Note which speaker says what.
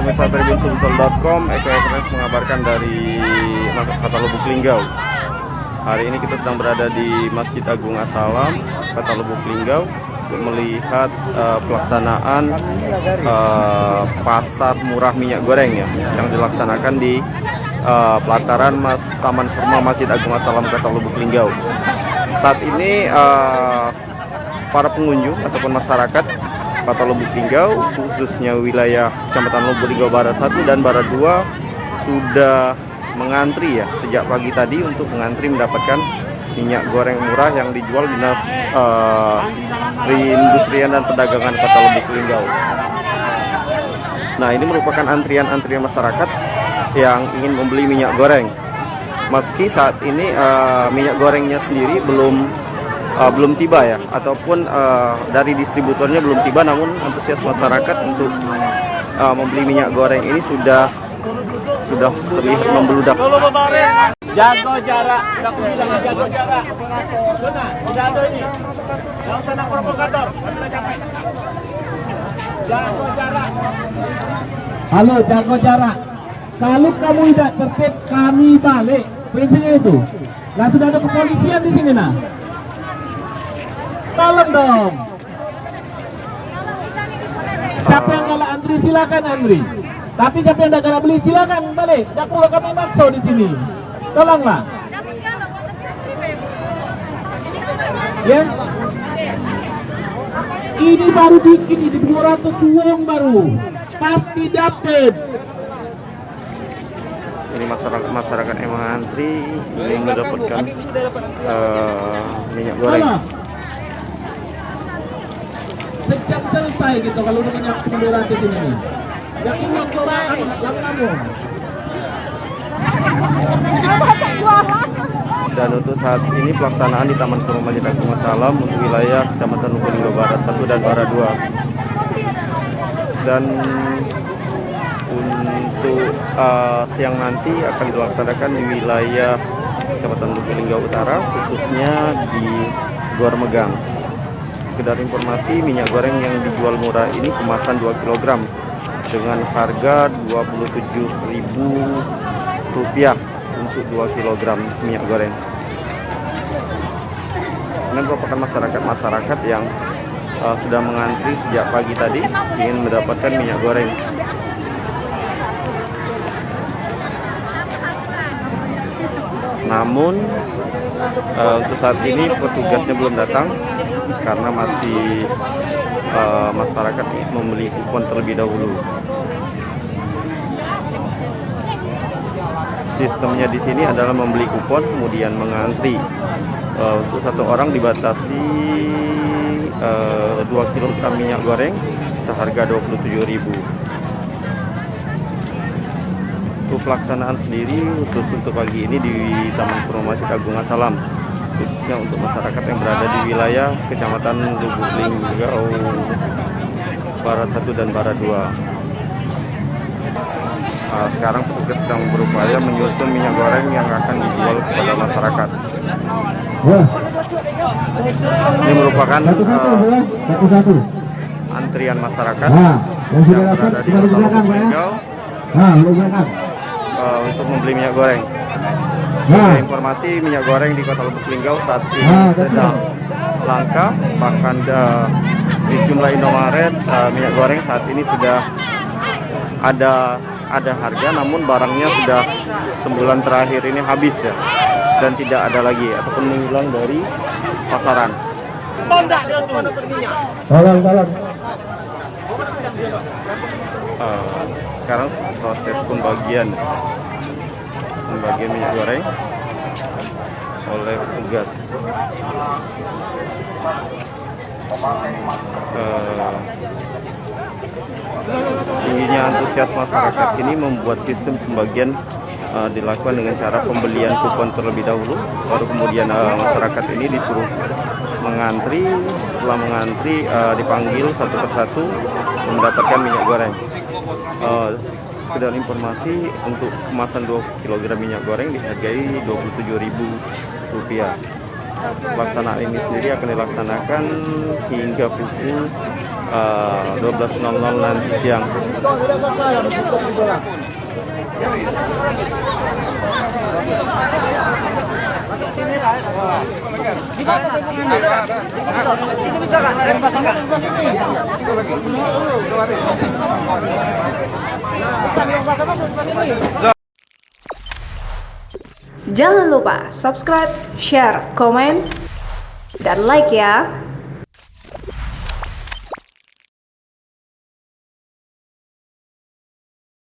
Speaker 1: Pemirsa tribunsulsel.com, Eko Ekres mengabarkan dari Kota Lubuk Linggau. Hari ini kita sedang berada di Masjid Agung As-Salam, Kota Lubuk Linggau, untuk melihat pelaksanaan pasar murah minyak goreng ya, yang dilaksanakan di pelataran Taman Kurma Masjid Agung As-Salam, Kota Lubuk Linggau. Saat ini para pengunjung ataupun masyarakat Kota Lubuk Linggau, khususnya wilayah Kecamatan Lubuk Linggau Barat 1 dan Barat 2, sudah mengantri ya sejak pagi tadi untuk mengantri mendapatkan minyak goreng murah yang dijual Dinas Perindustrian dan Perdagangan Kota Lubuk Linggau. Nah, ini merupakan antrian-antrian masyarakat yang ingin membeli minyak goreng. Meski saat ini minyak gorengnya sendiri belum tiba ya, ataupun dari distributornya belum tiba, namun antusias masyarakat untuk membeli minyak goreng ini sudah terlihat membludak.
Speaker 2: Jaga jarak, udah aku bilang jaga jarak. Benar, udah ada ini. Jangan sana provokator, kita capai. Jaga jarak.
Speaker 3: Halo, jaga jarak. Kalau kamu tidak tertib, kami balik. Prinsipnya itu. Nah, sudah ada kepolisian di sini nah. Tolong dong. Siapa yang kalah antri silakan antri. Tapi siapa yang tidak kalah beli silakan balik. Tidak perlu kami maksa di sini. Tolonglah. Ya. Ini baru bikin ini 200 uang baru. Pasti dapat.
Speaker 1: Ini masyarakat yang mengantri ingin mendapatkan minyak goreng.
Speaker 3: Sejam selesai gitu kalau udah banyak 200 ini. Jadi uang orang kamu.
Speaker 1: Dan untuk saat ini pelaksanaan di Taman Kurma Masjid Agung As-Salam untuk wilayah Kecamatan Lubuk Linggau Barat 1 dan Barat 2. Dan untuk siang nanti akan dilaksanakan di wilayah Kecamatan Lubuk Linggau Utara, khususnya di Gor Megang. Sekedar informasi, minyak goreng yang dijual murah ini kemasan 2 kg dengan harga Rp27.000 untuk 2 kg minyak goreng. Ini merupakan masyarakat yang sudah mengantri sejak pagi tadi ingin mendapatkan minyak goreng. Namun untuk saat ini petugasnya belum datang karena masih masyarakat membeli kupon terlebih dahulu. Sistemnya di sini adalah membeli kupon kemudian mengantri. Untuk satu orang dibatasi 2 kg minyak goreng seharga Rp27.000. Untuk pelaksanaan sendiri khusus untuk pagi ini di Taman Kurma Masjid Agung As-Salam, khususnya untuk masyarakat yang berada di wilayah Kecamatan Lubuk Linggau Barat 1 dan Barat 2. Sekarang petugas sedang berupaya menyusun minyak goreng yang akan dijual kepada masyarakat. Ini merupakan antrian masyarakat yang berada di Kota Lubuk Linggau untuk membeli minyak goreng. Informasi minyak goreng di Kota Lubuk Linggau saat ini sedang langka, bahkan di jumlah Indomaret minyak goreng saat ini sudah ada harga, namun barangnya sudah sebulan terakhir ini habis ya, dan tidak ada lagi ataupun menghilang dari pasaran.
Speaker 3: Tolong.
Speaker 1: Sekarang proses pembagian minyak goreng oleh petugas. Tingginya antusias masyarakat ini membuat sistem pembagian dilakukan dengan cara pembelian kupon terlebih dahulu, baru kemudian masyarakat ini disuruh mengantri. Setelah mengantri dipanggil satu persatu mendapatkan minyak goreng. sekedar informasi, untuk kemasan 2 kg minyak goreng dihargai Rp27.000. Pelaksanaan ini sendiri akan dilaksanakan hingga pukul 12.00 nanti siang.
Speaker 4: Jangan lupa subscribe, share, komen, dan like ya.